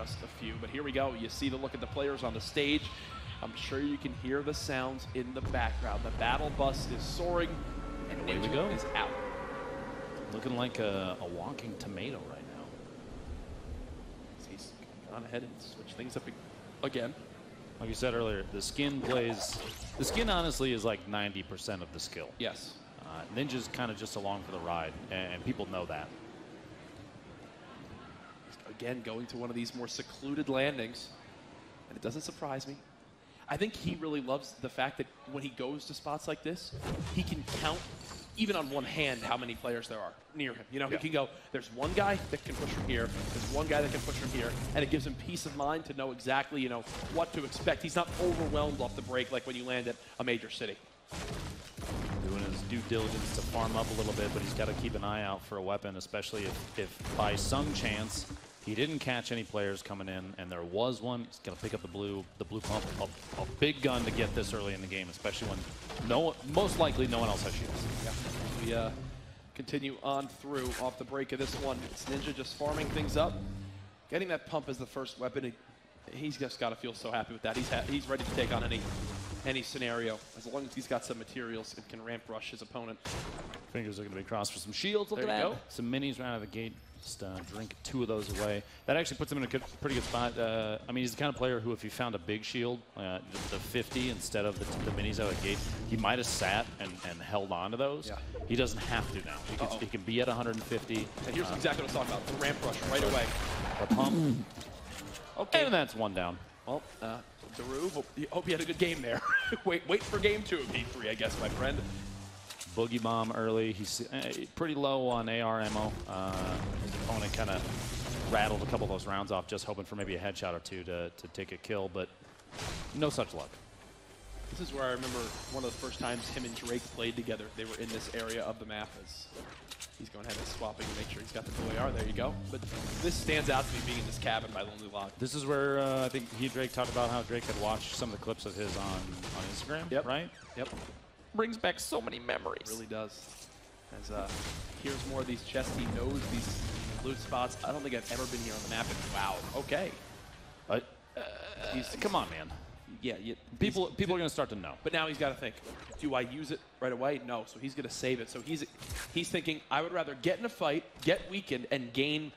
just a few. But here we go. You see the look at the players on the stage. I'm sure you can hear the sounds in the background. The battle bus is soaring, and Ninja is out. Looking like a walking tomato right now. He's gone ahead and switched things up again. Like you said earlier, the skin honestly is like 90% of the skill. Yes. Ninja's kind of just along for the ride, and people know that. Again, going to one of these more secluded landings, and it doesn't surprise me. I think he really loves the fact that when he goes to spots like this, he can count, even on one hand, how many players there are near him. You know, he can go, there's one guy that can push from here, there's one guy that can push from here, and it gives him peace of mind to know exactly, you know, what to expect. He's not overwhelmed off the break like when you land at a major city. Doing his due diligence to farm up a little bit, but he's got to keep an eye out for a weapon, especially if by some chance he didn't catch any players coming in, and there was one. He's going to pick up the blue pump, a big gun to get this early in the game, especially when most likely no one else has shields. Yeah. We continue on through off the break of this one. It's Ninja just farming things up, getting that pump as the first weapon. He's just got to feel so happy with that. He's ready to take on any scenario as long as he's got some materials and can ramp rush his opponent. Fingers are going to be crossed for some shields. Look there at you that. go. Some minis right out of the gate. Just drink 2 of those away. That actually puts him in a pretty good spot. I mean, he's the kind of player who, if he found a big shield, the 50 instead of the minis out of the gate, he might have sat and held on to those. Yeah. He doesn't have to now. He can be at 150. And here's exactly what I'm talking about. The ramp rush right away. The pump. Okay. And that's 1 down. Well, Daru, hope you had a good game there. wait for game 2 of game 3, I guess, my friend. Boogie bomb early. He's pretty low on AR ammo. His opponent kind of rattled a couple of those rounds off, just hoping for maybe a headshot or 2 to take a kill, but no such luck. This is where I remember one of the first times him and Drake played together. They were in this area of the map. As he's going ahead and swapping to make sure he's got the blue AR. There you go. But this stands out to me being in this cabin by Lonely Log. This is where I think Drake talked about how Drake had watched some of the clips of his on Instagram, right? Yep. Brings back so many memories. It really does. As here's more of these chests. He knows these loot spots. I don't think I've ever been here on the map. And wow, okay. Come on, man. Yeah, people are going to start to know. But now he's got to think, do I use it right away? No, so he's going to save it. So he's thinking, I would rather get in a fight, get weakened, and gain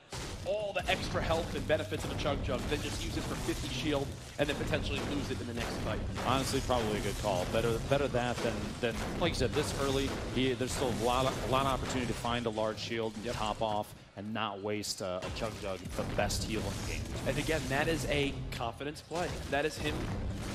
all the extra health and benefits of a Chug Jug than just use it for 50 shield and then potentially lose it in the next fight. Honestly, probably a good call. Better that than like you said, this early, there's still a lot of opportunity to find a large shield and top off and not waste a Chug Jug, the best heal in the game. And again, that is a confidence play. That is him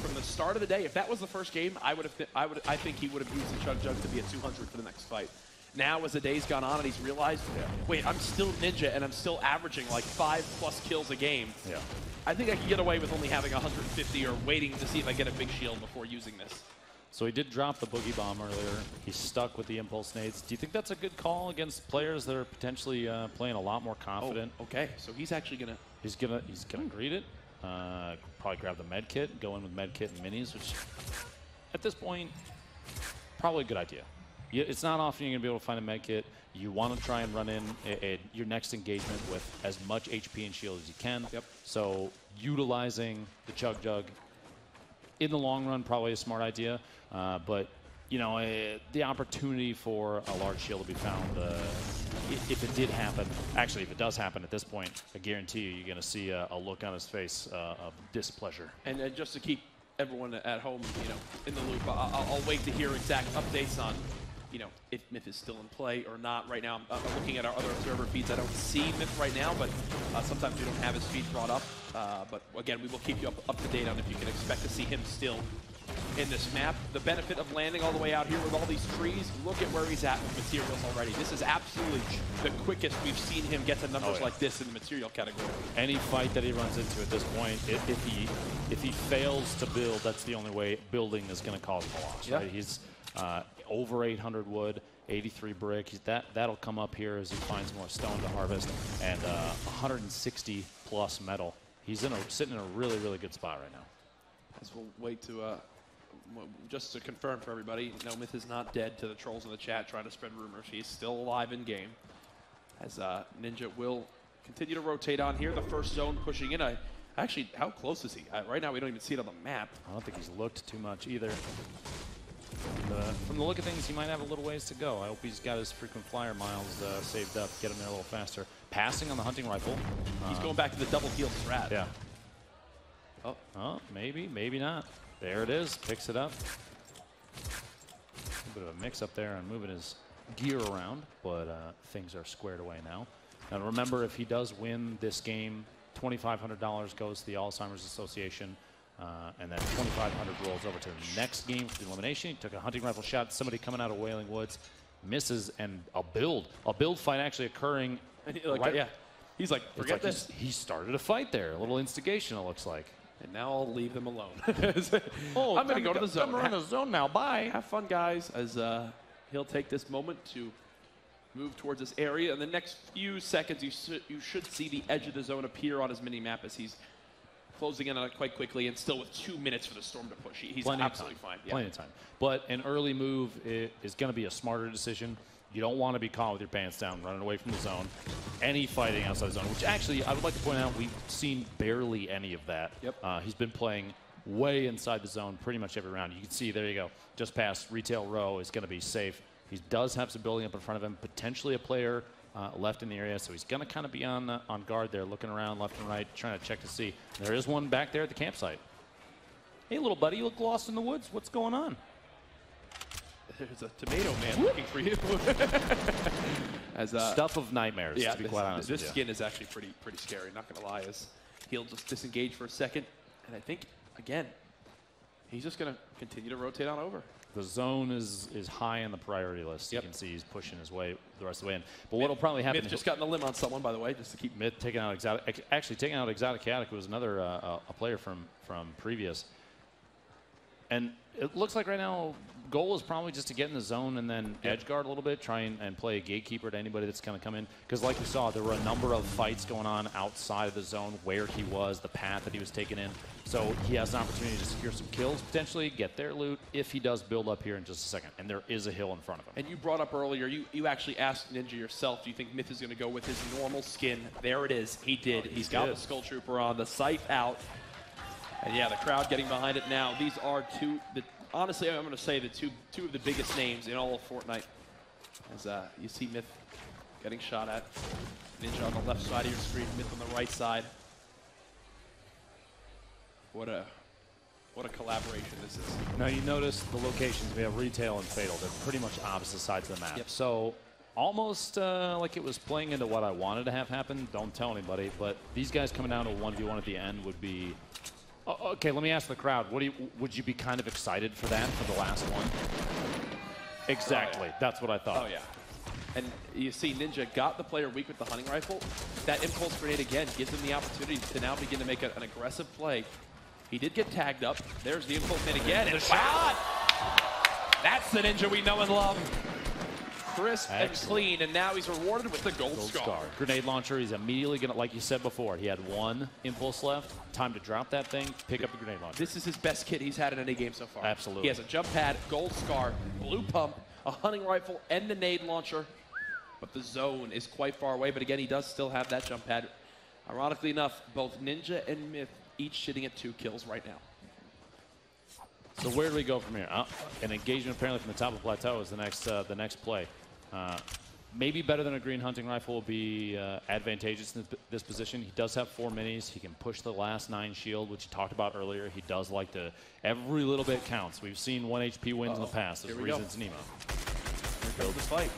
from the start of the day. If that was the first game, I think he would have used the Chug Jug to be at 200 for the next fight. Now, as the day's gone on and he's realized, wait, I'm still Ninja and I'm still averaging like 5+ kills a game. Yeah. I think I can get away with only having 150 or waiting to see if I get a big shield before using this. So he did drop the Boogie Bomb earlier. He's stuck with the Impulse Nades. Do you think that's a good call against players that are potentially playing a lot more confident? Oh, okay, so he's actually gonna... He's gonna greet it. Probably grab the med kit, go in with med kit and minis, which at this point, probably a good idea. It's not often you're gonna be able to find a med kit. You want to try and run in your next engagement with as much HP and shield as you can. Yep. So utilizing the Chug Jug in the long run, probably a smart idea. But you know, the opportunity for a large shield to be found, if it did happen, actually, if it does happen at this point, I guarantee you're going to see a look on his face of displeasure. And just to keep everyone at home, you know, in the loop, I'll wait to hear exact updates on, you know, if Myth is still in play or not. Right now, I'm looking at our other observer feeds. I don't see Myth right now, but sometimes we don't have his feed brought up. But again, we will keep you up to date on if you can expect to see him still in this map. The benefit of landing all the way out here with all these trees, look at where he's at with materials already. This is absolutely the quickest we've seen him get to numbers like this in the material category. Any fight that he runs into at this point, if he fails to build, that's the only way building is going to cause him a loss. Right? He's over 800 wood, 83 brick. That'll come up here as he finds more stone to harvest, and 160 plus metal. He's sitting in a really, really good spot right now. As we'll wait to, just to confirm for everybody, no, Myth is not dead to the trolls in the chat trying to spread rumors. He's still alive in game. As Ninja will continue to rotate on here. The first zone pushing in. I Actually, how close is he? Right now, we don't even see it on the map. I don't think he's looked too much either. From the look of things, he might have a little ways to go. I hope he's got his frequent flyer miles saved up, get him there a little faster. Passing on the hunting rifle. He's going back to the double heel strat. Yeah. Oh, maybe, maybe not. There it is. Picks it up. A bit of a mix up there and moving his gear around, but things are squared away now. Now remember, if he does win this game, $2,500 goes to the Alzheimer's Association. And then 2,500 rolls over to the next game for the elimination. He took a hunting rifle shot. Somebody coming out of Wailing Woods misses, and a build fight actually occurring. Like, yeah, he's like, forget this. He started a fight there, a little instigation. It looks like. And now I'll leave them alone. Oh, I'm going to go to the zone. We're in the zone now. Bye. Have fun, guys. As he'll take this moment to move towards this area. In the next few seconds, you should see the edge of the zone appear on his mini map as he's closing in on it quite quickly, and still with 2 minutes for the Storm to push. He's absolutely fine. Yeah. Plenty of time. But an early move is going to be a smarter decision. You don't want to be caught with your pants down, running away from the zone. Any fighting outside the zone, which actually I would like to point out, we've seen barely any of that. Yep. He's been playing way inside the zone pretty much every round. You can see, there you go, just past retail row is going to be safe. He does have some building up in front of him, potentially a player left in the area, so he's going to kind of be on guard there, looking around left and right, trying to check to see. There is one back there at the campsite. Hey, little buddy, you look lost in the woods. What's going on? There's a tomato man looking for you. As stuff of nightmares, yeah, to be quite honest with this you. skin is actually pretty scary, not going to lie. As he'll just disengage for a second, and I think, again, he's just going to continue to rotate on over. The zone is high on the priority list. Yep. You can see he's pushing his way the rest of the way in. But what'll probably happen? Myth just gotten a limb on someone, by the way, just to keep Myth taking out Exotic. Actually, taking out Exotic Chaotic, who was another a player from previous. And it looks like right now, goal is probably just to get in the zone and then edge guard a little bit, try and play a gatekeeper to anybody that's going to come in. Because like we saw, there were a number of fights going on outside of the zone, where he was, the path that he was taking in. So he has an opportunity to secure some kills, potentially get their loot, if he does build up here in just a second. And there is a hill in front of him. And you brought up earlier, you actually asked Ninja yourself, do you think Myth is going to go with his normal skin? There it is. He did. He's got the Skull Trooper on, the scythe out. And yeah, the crowd getting behind it now. These are honestly, I'm going to say two of the biggest names in all of Fortnite. As you see Myth getting shot at. Ninja on the left side of your screen, Myth on the right side. What a collaboration this is. Now you notice the locations. We have retail and fatal. They're pretty much opposite sides of the map. Yep. So almost like it was playing into what I wanted to have happen. Don't tell anybody. But these guys coming down to 1v1 at the end would be. Okay, let me ask the crowd. Would you be kind of excited for that for the last one? Exactly. Oh, yeah. That's what I thought. Oh yeah. And you see Ninja got the player weak with the hunting rifle. That impulse grenade again gives him the opportunity to now begin to make an aggressive play. He did get tagged up. There's the impulse grenade again. And shot! That's the Ninja we know and love. Crisp and clean, and now he's rewarded with the gold scar. Grenade launcher, he's immediately going to, like you said before, he had one impulse left. Time to drop that thing, pick up the grenade launcher. This is his best kit he's had in any game so far. Absolutely. He has a jump pad, gold scar, blue pump, a hunting rifle, and the nade launcher. But the zone is quite far away, but again, he does still have that jump pad. Ironically enough, both Ninja and Myth each sitting at 2 kills right now. So where do we go from here? An engagement apparently from the top of the plateau is the next play. Maybe better than a green hunting rifle will be advantageous in this position. He does have 4 minis. He can push the last 9 shield, which he talked about earlier. He does like to, every little bit counts. We've seen 1 HP wins in the past. There's reasons Nemo. Here goes the fight.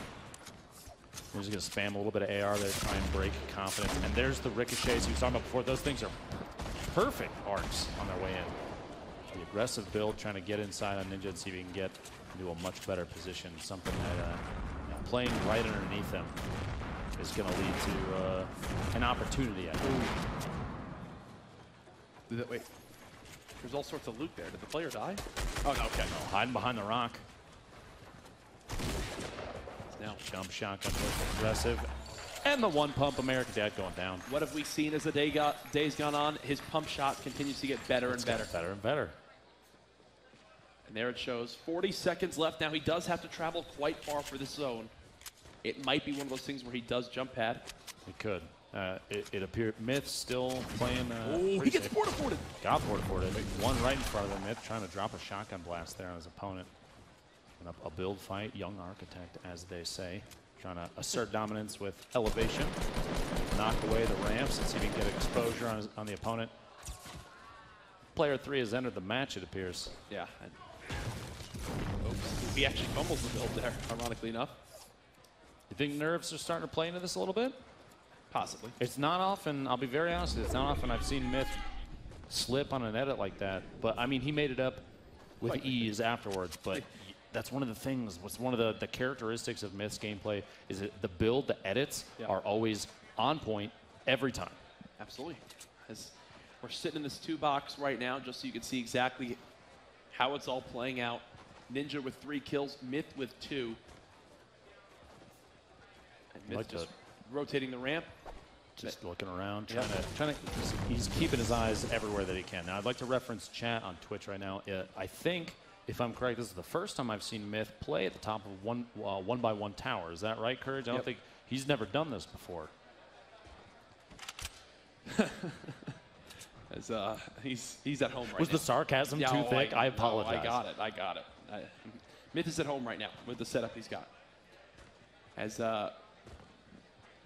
We're just going to spam a little bit of AR there, try and break confidence. And there's the ricochets he was talking about before. Those things are perfect arcs on their way in. The aggressive build, trying to get inside on Ninja and see if he can get into a much better position. Something that playing right underneath him is going to lead to an opportunity, I think. Wait, there's all sorts of loot there. Did the player die? Oh, no, okay. No, hiding behind the rock. Now jump shotgun, aggressive. And the 1 pump American Dad going down. What have we seen as the days gone on? His pump shot continues to get better and better. Better and better. And there it shows. 40 seconds left. Now he does have to travel quite far for this zone. It might be one of those things where he does jump pad. He could. It appeared Myth still playing. Oh, he gets porta-ported. Got porta-ported. One right in front of him. Myth trying to drop a shotgun blast there on his opponent. And a build fight, young architect, as they say. Trying to assert dominance with elevation. Knock away the ramps and see if he can get exposure on the opponent. Player 3 has entered the match, it appears. Yeah. Oops. He actually fumbles the build there, ironically enough. You think nerves are starting to play into this a little bit? Possibly. It's not often, I'll be very honest, it's not often I've seen Myth slip on an edit like that. But, I mean, he made it up with ease afterwards. But that's one of the things, what's one of the characteristics of Myth's gameplay is that the build, the edits are always on point every time. Absolutely. As we're sitting in this 2-box right now, just so you can see exactly how it's all playing out. Ninja with 3 kills, Myth with 2. And Myth just rotating the ramp. Just looking around, trying to, he's keeping his eyes everywhere that he can. Now, I'd like to reference chat on Twitch right now. I think, if I'm correct, this is the first time I've seen Myth play at the top of one by one tower. Is that right, Courage? I don't think he's never done this before. As he's at home right now. Was the sarcasm too thick? I apologize. No, I got it. Myth is at home right now with the setup he's got.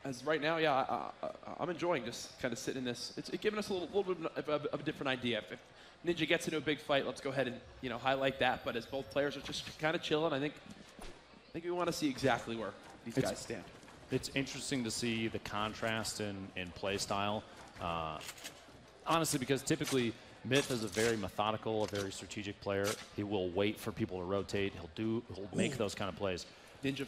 As right now, I'm enjoying just kind of sitting in this. It's giving us a little bit of a different idea. If Ninja gets into a big fight, let's go ahead and highlight that. But as both players are just kind of chilling, I think we want to see exactly where these guys stand. It's interesting to see the contrast in play style. Honestly, because typically Myth is a very methodical, a very strategic player. He will wait for people to rotate. He'll make those kind of plays. Ninja.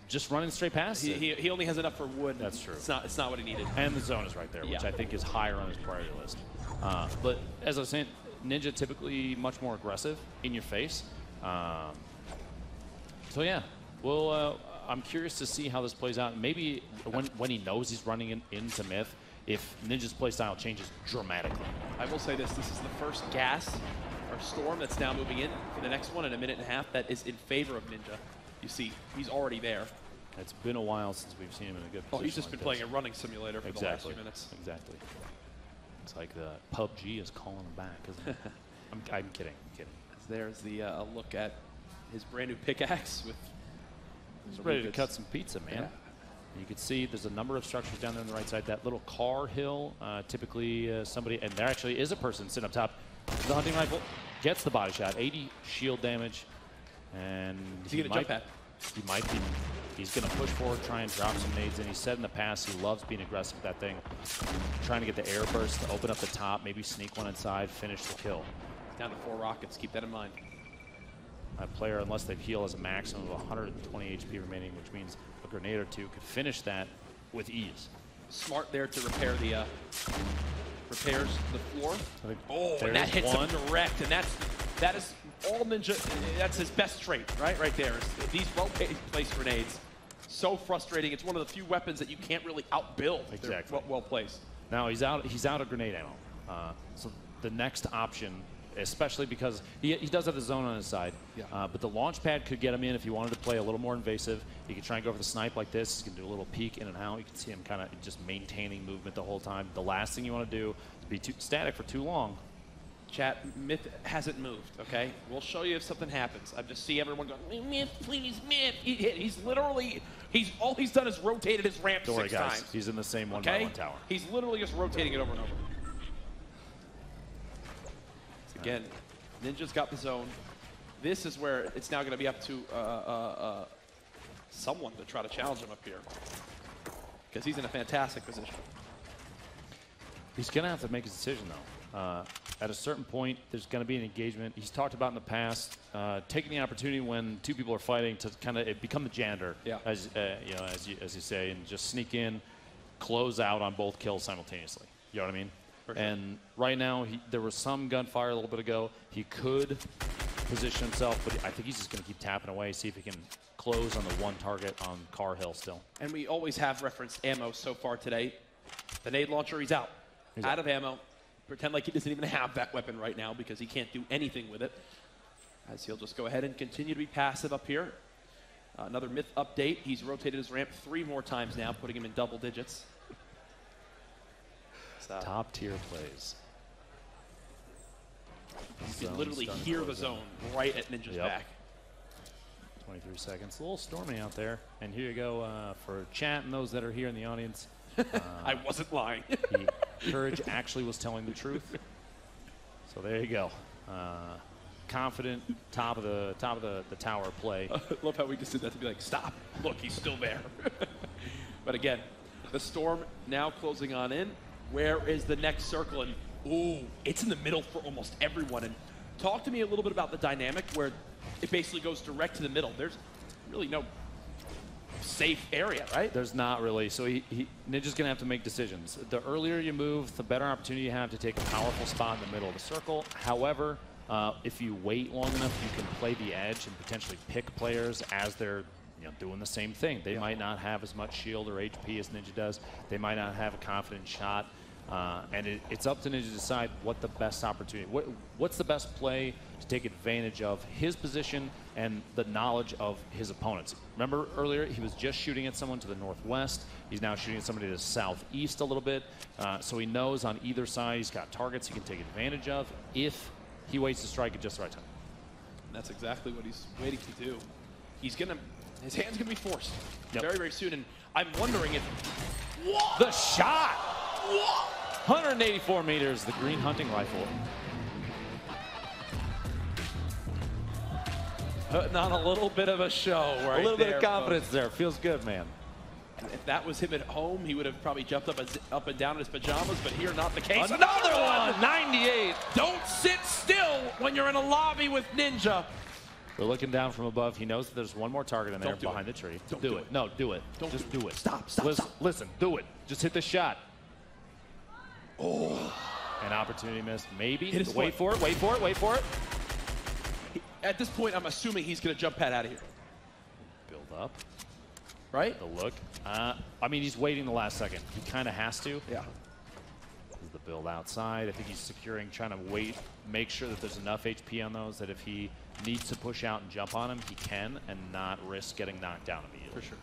Just running straight past it. He only has enough for wood. That's true. It's not what he needed. And the zone is right there, which I think is higher on his priority list. But as I was saying, Ninja typically much more aggressive, in your face. So yeah, well, I'm curious to see how this plays out. Maybe when he knows he's running into Myth, if Ninja's playstyle changes dramatically. I will say this is the first gas or storm that's now moving in for the next one in a minute and a half that is in favor of Ninja. You see, he's already there. It's been a while since we've seen him in a good position. Oh, he's just been playing a running simulator for the last few minutes. Exactly. It's like the PUBG is calling him back, isn't it? I'm kidding. There's the look at his brand new pickaxe with. He's ready to cut some pizza, man. Yeah. You can see there's a number of structures down there on the right side. That little car hill, typically somebody, and there actually is a person sitting up top. The hunting rifle gets the body shot, 80 shield damage, and is he going to jump at? He might be. He's going to push forward, try and drop some nades in. He said in the past he loves being aggressive with that thing, trying to get the air burst to open up the top, maybe sneak one inside, finish the kill. Down to 4 rockets. Keep that in mind. That player, unless they heal, has a maximum of 120 HP remaining, which means a grenade or two could finish that with ease. Smart there to repair the repairs the floor. Oh, and that hits him direct, and that is all Ninja. That's his best trait, right there. Is these well-placed grenades. So frustrating. It's one of the few weapons that you can't really outbuild. Exactly. Well placed. Now he's out of grenade ammo. So the next option, especially because he does have the zone on his side, but the launch pad could get him in if he wanted to play a little more invasive. He could try and go for the snipe like this. He can do a little peek in and out. You can see him kind of just maintaining movement the whole time. The last thing you want to do is be too static for too long. Chat, Myth hasn't moved, okay? We'll show you if something happens. I just see everyone going, Myth, please, Myth. He's literally, all he's done is rotated his ramp 6 times. He's in the same one by one tower. He's literally just rotating it over and over. Again, Ninja's got the zone. This is where it's now going to be up to someone to try to challenge him up here. Because he's in a fantastic position. He's going to have to make his decision, though. At a certain point, there's going to be an engagement. He's talked about in the past taking the opportunity when 2 people are fighting to kind of become the janitor, as you say, and just sneak in, close out on both kills simultaneously. You know what I mean? Sure. And right now, there was some gunfire a little bit ago. He could position himself, but I think he's just going to keep tapping away, see if he can close on the one target on Car Hill still. And we always have referenced ammo so far today. The nade launcher, he's out. He's out of ammo. Pretend like he doesn't even have that weapon right now because he can't do anything with it. As he'll just go ahead and continue to be passive up here. Another Myth update. He's rotated his ramp 3 more times now, putting him in double digits. checks out. Top tier plays. You can literally hear the zone right at Ninja's back. 23 seconds. A little stormy out there. And here you go for chat and those that are here in the audience. I wasn't lying. Courage actually was telling the truth. So there you go. Confident, top of the tower play. I love how we just did that to be like, stop. Look, he's still there. But again, the storm now closing on in. Where is the next circle? And ooh, it's in the middle for almost everyone. And talk to me a little bit about the dynamic where it basically goes direct to the middle. There's really no safe area, right? There's not really. So Ninja's going to have to make decisions. The earlier you move, the better opportunity you have to take a powerful spot in the middle of the circle. However, if you wait long enough, you can play the edge and potentially pick players as they're doing the same thing. They might not have as much shield or HP as Ninja does. They might not have a confident shot. And it's up to Ninja to decide what the best opportunity, what's the best play to take advantage of his position and the knowledge of his opponents. Remember earlier, he was just shooting at someone to the northwest. He's now shooting at somebody to the southeast a little bit. So he knows on either side he's got targets he can take advantage of if he waits to strike at just the right time. And that's exactly what he's waiting to do. His hand's gonna be forced very, very soon. And I'm wondering if the shot. 184 meters, the green hunting rifle. Putting on a little bit of a show right A little bit there, of confidence folks. there. Feels good, man. If that was him at home, he would have probably jumped up and down in his pajamas, but here, not the case. Another one! 98! Don't sit still when you're in a lobby with Ninja. We're looking down from above. He knows that there's one more target in there Don't do behind it. the tree. Don't do it. No, do it. Don't Just do do it. Stop, Listen, do it. Just hit the shot. Oh. An opportunity missed. Maybe. Wait for it, wait for it, wait for it. At this point, I'm assuming he's going to jump pad out of here. Build up. Right? The look. I mean, he's waiting the last second. He kind of has to. Yeah. The build outside. I think he's securing, trying to wait, make sure that there's enough HP on those that if he needs to push out and jump on him, he can and not risk getting knocked down immediately. For sure.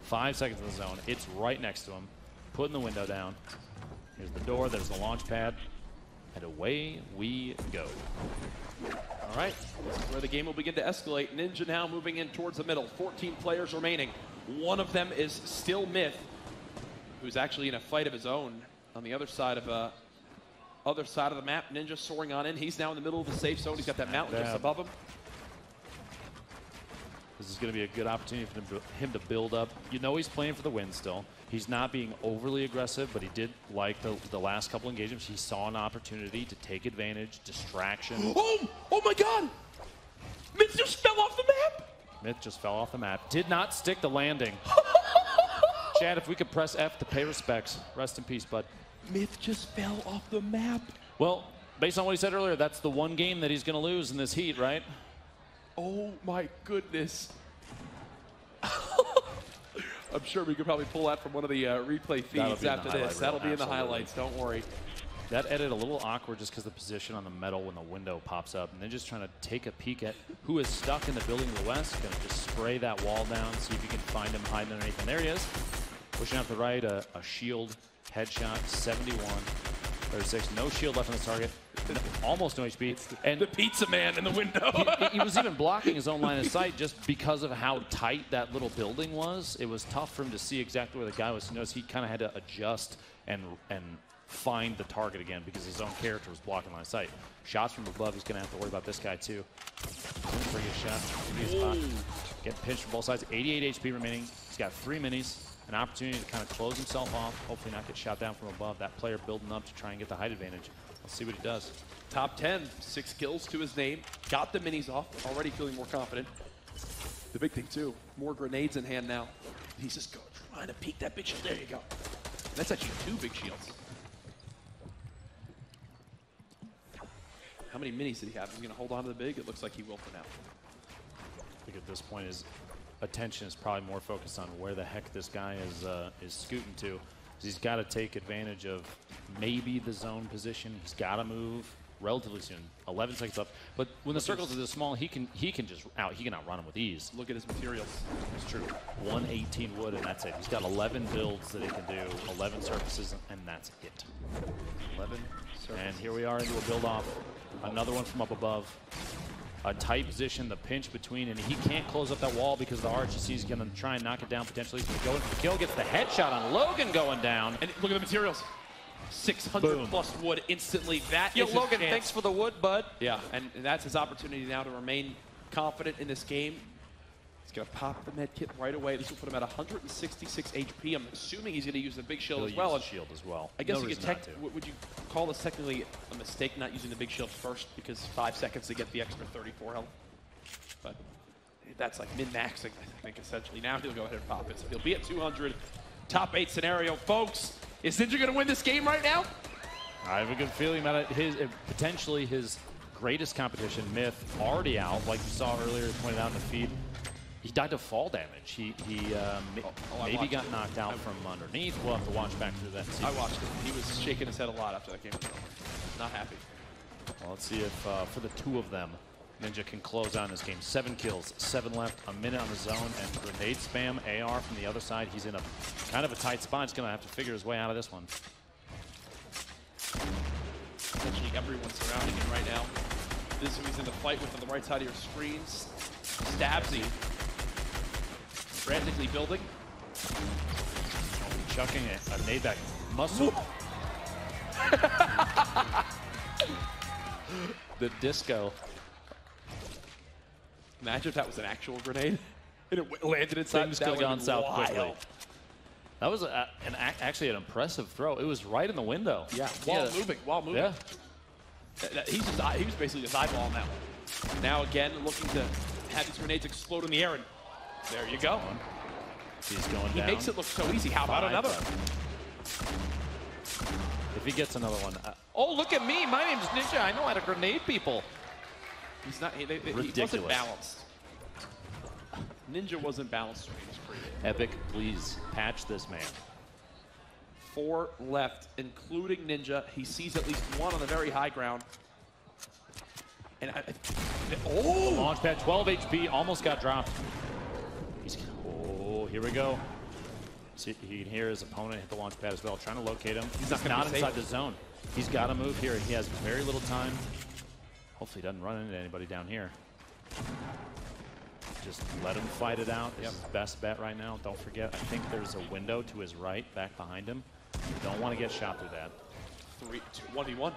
5 seconds in the zone. It's right next to him. Putting the window down. Here's the door. There's the launch pad. And away we go. All right. This is where the game will begin to escalate. Ninja now moving in towards the middle. 14 players remaining. One of them is still Myth, who's actually in a fight of his own on the other side of the map. Ninja soaring on in. He's now in the middle of the safe zone. He's got that mountain just above him. This is going to be a good opportunity for him to build up. You know he's playing for the win still. He's not being overly aggressive, but he did like the last couple engagements. He saw an opportunity to take advantage, distraction. Oh my God! Myth just fell off the map! Myth just fell off the map. Did not stick the landing. Chad, if we could press F to pay respects. Rest in peace, bud. Myth just fell off the map. Well, based on what he said earlier, that's the one game that he's going to lose in this heat, right? Oh my goodness. I'm sure we could probably pull that from one of the replay feeds after this. That'll be in the highlights, don't worry. That edit a little awkward just because the position on the metal when the window pops up. And then just trying to take a peek at who is stuck in the building to the west. Going to just spray that wall down, see if you can find him hiding underneath. And there he is. Pushing out the right, a shield headshot, 71, 36. No shield left on the target. Almost no HP. And the pizza man in the window. he was even blocking his own line of sight just because of how tight that little building was. It was tough for him to see exactly where the guy was. He knows he kind of had to adjust and find the target again because his own character was blocking line of sight. Shots from above, he's going to have to worry about this guy too. Pretty good shot. Pretty good spot. Getting pinched from both sides. 88 HP remaining. He's got 3 minis. An opportunity to kind of close himself off. Hopefully not get shot down from above. That player building up to try and get the height advantage. Let's see what he does. Top 10, 6 kills to his name. Got the minis off. Already feeling more confident. The big thing too, more grenades in hand now. He's just trying to peek that big shield. There you go. That's actually 2 big shields. How many minis did he have? Is he going to hold on to the big? It looks like he will for now. I think at this point his attention is probably more focused on where the heck this guy is scooting to. He's got to take advantage of maybe the zone position. He's got to move. relatively soon. 11 seconds left. But when the circles are this small, he can outrun him with ease. Look at his materials. It's true. 118 wood, and that's it. He's got 11 builds that he can do, 11 surfaces, and that's it. 11 surfaces. And here we are into a build-off. Another one from up above. A tight position, the pinch between, and he can't close up that wall because of the arch. He's going to try and knock it down potentially. He's going to go in for the kill, gets the headshot on Logan going down. And look at the materials. 600 plus wood instantly. That is Logan, thanks for the wood, bud. Yeah, and that's his opportunity now to remain confident in this game. He's going to pop the med kit right away. This will put him at 166 HP. I'm assuming he's going to use the big shield as well. Shield as well. I guess would you call this technically a mistake not using the big shield first because 5 seconds to get the extra 34 health? But that's like min-maxing, I think, essentially. Now he'll go ahead and pop it. So he'll be at 200. Top 8 scenario. Folks, is Ninja going to win this game right now? I have a good feeling about it. Potentially his greatest competition, Myth, already out, like you saw earlier, pointed out in the feed. He died to fall damage. He maybe got knocked out from underneath. We'll have to watch back through that. I watched it. He was shaking his head a lot after that game. Not happy. Well, let's see if for the two of them, Ninja can close out this game. 7 kills, 7 left, a minute on the zone, and grenade spam. AR from the other side. He's in a kind of a tight spot. He's going to have to figure his way out of this one. Essentially everyone surrounding him right now. This is who he's in the fight with on the right side of your screens. Stabsy. Frantically building. Chucking a nade back. Muscle. The disco. Imagine if that was an actual grenade and it landed inside. Things could have gone south quickly. That was actually an impressive throw. It was right in the window. Yeah, while moving. Yeah. He was basically just eyeballing that one. Now again, looking to have these grenades explode in the air, and there you go. He's going down. He makes it look so easy. How about another? If he gets another one. Oh, look at me. My name's Ninja. I know how to grenade people. He's not. He wasn't balanced. Ninja wasn't balanced. Epic, please patch this man. 4 left, including Ninja. He sees at least one on the very high ground. And launch pad, 12 HP, almost got dropped. Here we go. See, he can hear his opponent hit the launch pad as well, trying to locate him. He's not inside the zone. He's got to move here. He has very little time. Hopefully he doesn't run into anybody down here. Just let him fight it out. It's his best bet right now. Don't forget, I think there's a window to his right, back behind him. You don't want to get shot through that. 1v1.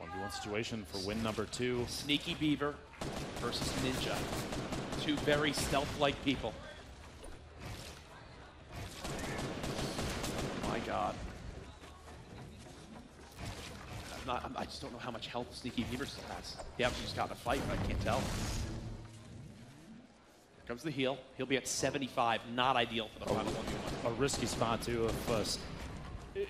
1v1 situation for win number 2. Sneaky Beaver versus Ninja. 2 very stealth-like people. My God. I just don't know how much health Sneaky Beaver still has. He obviously just got in a fight, but I can't tell. Here comes the heal. He'll be at 75. Not ideal for the final 1v1. A risky spot, too. If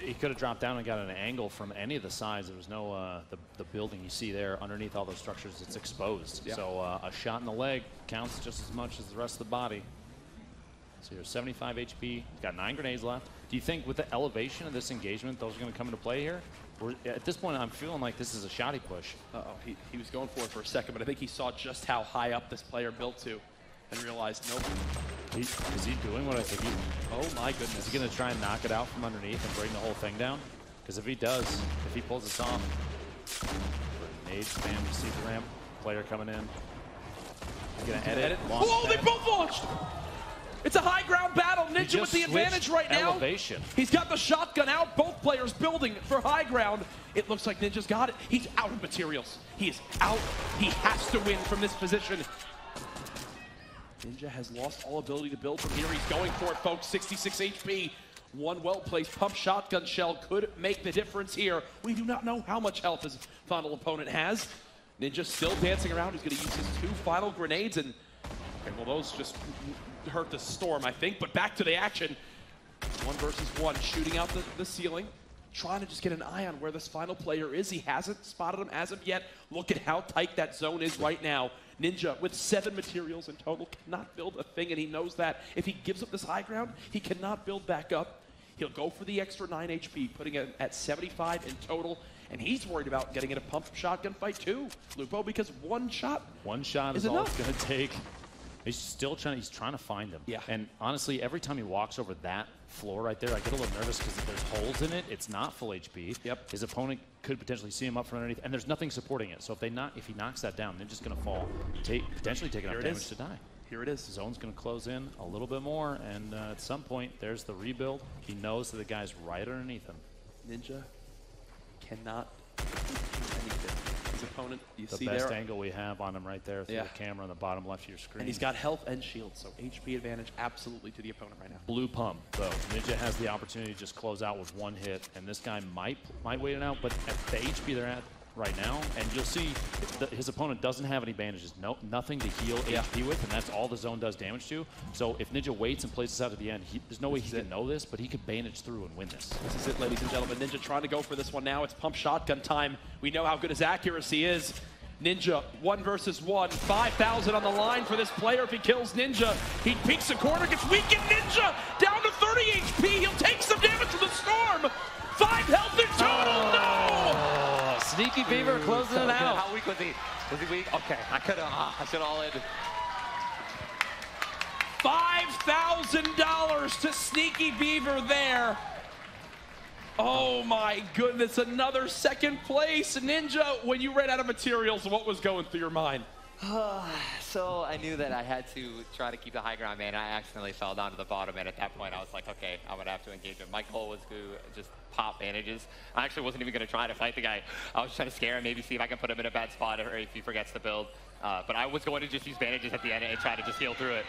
he could have dropped down and got an angle from any of the sides. There was no, the building you see there underneath all those structures, it's exposed. Yeah. So a shot in the leg counts just as much as the rest of the body. So you're 75 HP. He's got 9 grenades left. Do you think with the elevation of this engagement, those are going to come into play here? Or at this point, I'm feeling like this is a shoddy push. Uh-oh. He was going for it for a second, but I think he saw just how high up this player built to and realized, nope. Is he doing what I think he's... Oh, my goodness. Is he going to try and knock it out from underneath and bring the whole thing down? Because if he does, if he pulls this off, grenade spam, you see the ramp, player coming in. He's going to edit. Oh, they both launched! It's a high ground battle. Ninja with the advantage right now. Elevation. He's got the shotgun out. Both players building for high ground. It looks like Ninja's got it. He's out of materials. He is out. He has to win from this position. Ninja has lost all ability to build from here. He's going for it, folks. 66 HP. One well-placed pump shotgun shell could make the difference here. We do not know how much health his final opponent has. Ninja still dancing around. He's going to use his 2 final grenades, and okay, well, those just hurt the storm, I think. But back to the action. 1 versus 1, shooting out the ceiling. Trying to just get an eye on where this final player is. He hasn't spotted him as of yet. Look at how tight that zone is right now. Ninja, with 7 materials in total, cannot build a thing, and he knows that. If he gives up this high ground, he cannot build back up. He'll go for the extra 9 HP, putting it at 75 in total. and he's worried about getting in a pump shotgun fight too, Lupo, because one shot is all it's going to take. He's trying to find him. Yeah. And honestly, every time he walks over that floor right there, I get a little nervous because there's holes in it. It's not full HP. Yep. His opponent could potentially see him up from underneath, and there's nothing supporting it. So if he knocks that down, they're just going to fall, potentially take enough damage to die. Here it is. Zone's going to close in a little bit more, and at some point, there's the rebuild. He knows that the guy's right underneath him. Ninja cannot do anything. His opponent, you see the there. best angle we have on him right there through the camera on the bottom left of your screen. And he's got health and shield, so HP advantage absolutely to the opponent right now. Blue pump, though. Ninja has the opportunity to just close out with one hit, and this guy might wait it out, but at the HP they're at right now, and you'll see his opponent doesn't have any bandages, nothing to heal HP with, and that's all the zone does damage to. So if Ninja waits and plays this out to the end, there's no way he can know this, but he could bandage through and win this. This is it, ladies and gentlemen. Ninja trying to go for this one now. It's pump shotgun time. We know how good his accuracy is. Ninja, 1 versus 1. 5,000 on the line for this player if he kills Ninja. He peeks the corner, gets weakened. Ninja down to 30 HP. He'll take some damage from the storm. 5 health in total. No! Sneaky Beaver closing it out. How weak was he? Was he weak? Okay, I should have all in. $5,000 to Sneaky Beaver there. Oh my goodness, another second place. Ninja, when you ran out of materials, what was going through your mind? So I knew that I had to try to keep the high ground, man. I accidentally fell down to the bottom, and at that point I was like, okay, I'm gonna have to engage him. My goal was to just pop bandages. I actually wasn't even gonna try to fight the guy. I was trying to scare him, maybe see if I can put him in a bad spot or if he forgets to build. But I was going to just use bandages at the end and try to just heal through it.